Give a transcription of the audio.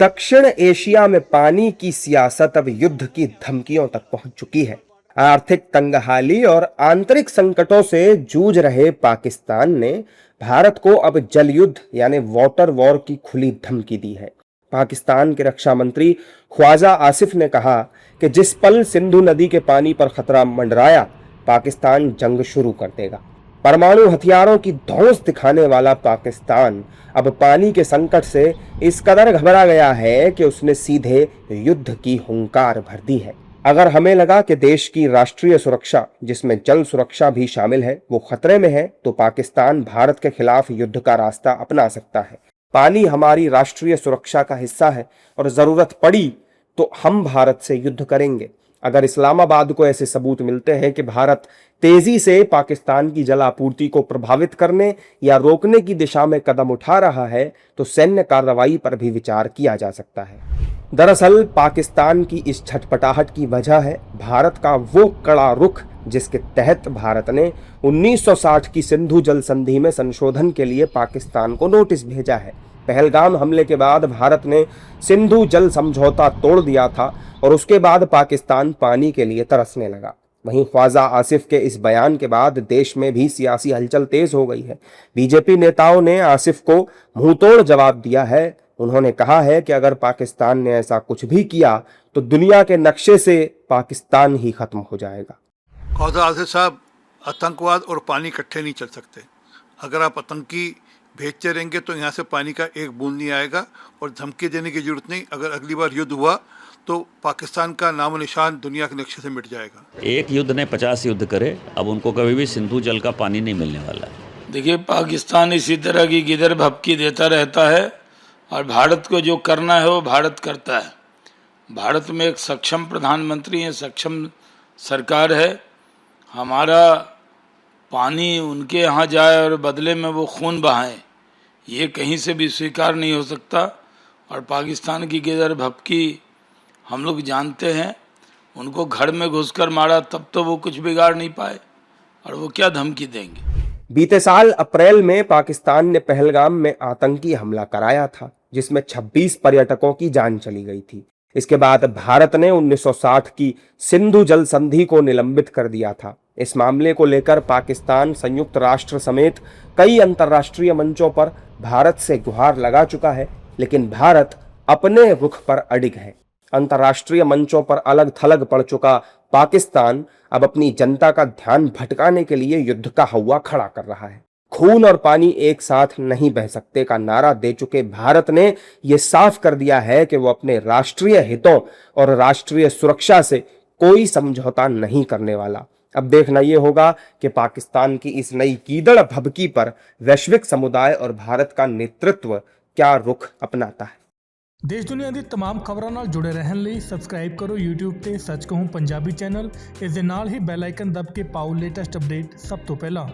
दक्षिण एशिया में पानी की सियासत अब युद्ध की धमकियों तक पहुंच चुकी है। आर्थिक तंगहाली और आंतरिक संकटों से जूझ रहे पाकिस्तान ने भारत को अब जल युद्ध यानी वाटर वॉर की खुली धमकी दी है। पाकिस्तान के रक्षा मंत्री ख्वाजा आसिफ ने कहा कि जिस पल सिंधु नदी के पानी पर खतरा मंडराया, पाकिस्तान जंग शुरू कर देगा। परमाणु हथियारों की धौंस दिखाने वाला पाकिस्तान अब पानी के संकट से इस कदर घबरा गया है कि उसने सीधे युद्ध की हुंकार भर दी है। अगर हमें लगा कि देश की राष्ट्रीय सुरक्षा, जिसमें जल सुरक्षा भी शामिल है, वो खतरे में है, तो पाकिस्तान भारत के खिलाफ युद्ध का रास्ता अपना सकता है। पानी हमारी राष्ट्रीय सुरक्षा का हिस्सा है और जरूरत पड़ी तो हम भारत से युद्ध करेंगे। अगर इस्लामाबाद को ऐसे सबूत मिलते हैं कि भारत तेजी से पाकिस्तान की जल आपूर्ति को प्रभावित करने या रोकने की दिशा में कदम उठा रहा है, तो सैन्य कार्रवाई पर भी विचार किया जा सकता है। दरअसल पाकिस्तान की इस छटपटाहट की वजह है भारत का वो कड़ा रुख, जिसके तहत भारत ने 1960 की सिंधु जल संधि में संशोधन के लिए पाकिस्तान को नोटिस भेजा है। पहलगाम हमले के बाद भारत ने सिंधु जल समझौता तोड़ दिया था और उसके बाद पाकिस्तान पानी के लिए तरसने लगा। वहीं ख्वाजा आसिफ के इस बयान के बाद देश में भी सियासी हलचल तेज हो गई है। बीजेपी नेताओं ने आसिफ को मुंहतोड़ जवाब दिया है। उन्होंने कहा है कि अगर पाकिस्तान ने ऐसा कुछ भी किया तो दुनिया के नक्शे से पाकिस्तान ही खत्म हो जाएगा। ख्वाजा आसिफ साहब, आतंकवाद और पानी इकट्ठे नहीं चल सकते। अगर आप आतंकी भेजते रहेंगे तो यहाँ से पानी का एक बूंद नहीं आएगा और धमकी देने की जरूरत नहीं। अगर अगली बार युद्ध हुआ तो पाकिस्तान का नामो निशान दुनिया के नक्शे से मिट जाएगा। एक युद्ध ने 50 युद्ध करे, अब उनको कभी भी सिंधु जल का पानी नहीं मिलने वाला। देखिए, पाकिस्तान इसी तरह की गिदर भपकी देता रहता है और भारत को जो करना है वो भारत करता है। भारत में एक सक्षम प्रधानमंत्री है, सक्षम सरकार है। हमारा पानी उनके यहाँ जाए और बदले में वो खून बहाएं, ये कहीं से भी स्वीकार नहीं हो सकता। और पाकिस्तान की गिदर भपकी हम लोग जानते हैं। उनको घर में घुसकर मारा तब तो वो कुछ बिगाड़ नहीं पाए, और वो क्या धमकी देंगे। बीते साल अप्रैल में पाकिस्तान ने पहलगाम में आतंकी हमला कराया था, जिसमें 26 पर्यटकों की जान चली गई थी। इसके बाद भारत ने 1960 की सिंधु जल संधि को निलंबित कर दिया था। इस मामले को लेकर पाकिस्तान संयुक्त राष्ट्र समेत कई अंतर्राष्ट्रीय मंचों पर भारत से गुहार लगा चुका है, लेकिन भारत अपने रुख पर अडिग है। अंतर्राष्ट्रीय मंचों पर अलग थलग पड़ चुका पाकिस्तान अब अपनी जनता का ध्यान भटकाने के लिए युद्ध का हौवा खड़ा कर रहा है। खून और पानी एक साथ नहीं बह सकते का नारा दे चुके भारत ने यह साफ कर दिया है कि वो अपने राष्ट्रीय हितों और राष्ट्रीय सुरक्षा से कोई समझौता नहीं करने वाला। अब देखना यह होगा कि पाकिस्तान की इस नई कीदड़ भभकी पर वैश्विक समुदाय और भारत का नेतृत्व क्या रुख अपनाता है। देश दुनिया ਦੀ तमाम ਖਬਰਾਂ ਨਾਲ ਜੁੜੇ ਰਹਿਣ ਲਈ ਸਬਸਕ੍ਰਾਈਬ ਕਰੋ YouTube ਤੇ ਸੱਚ ਕਹੂੰ ਪੰਜਾਬੀ ਚੈਨਲ। ਇਸ ਦੇ ਨਾਲ ਹੀ ਬੈਲ ਆਈਕਨ ਦਬ ਕੇ ਪਾਓ ਲੇਟੈਸਟ ਅਪਡੇਟ ਸਭ ਤੋਂ ਪਹਿਲਾਂ।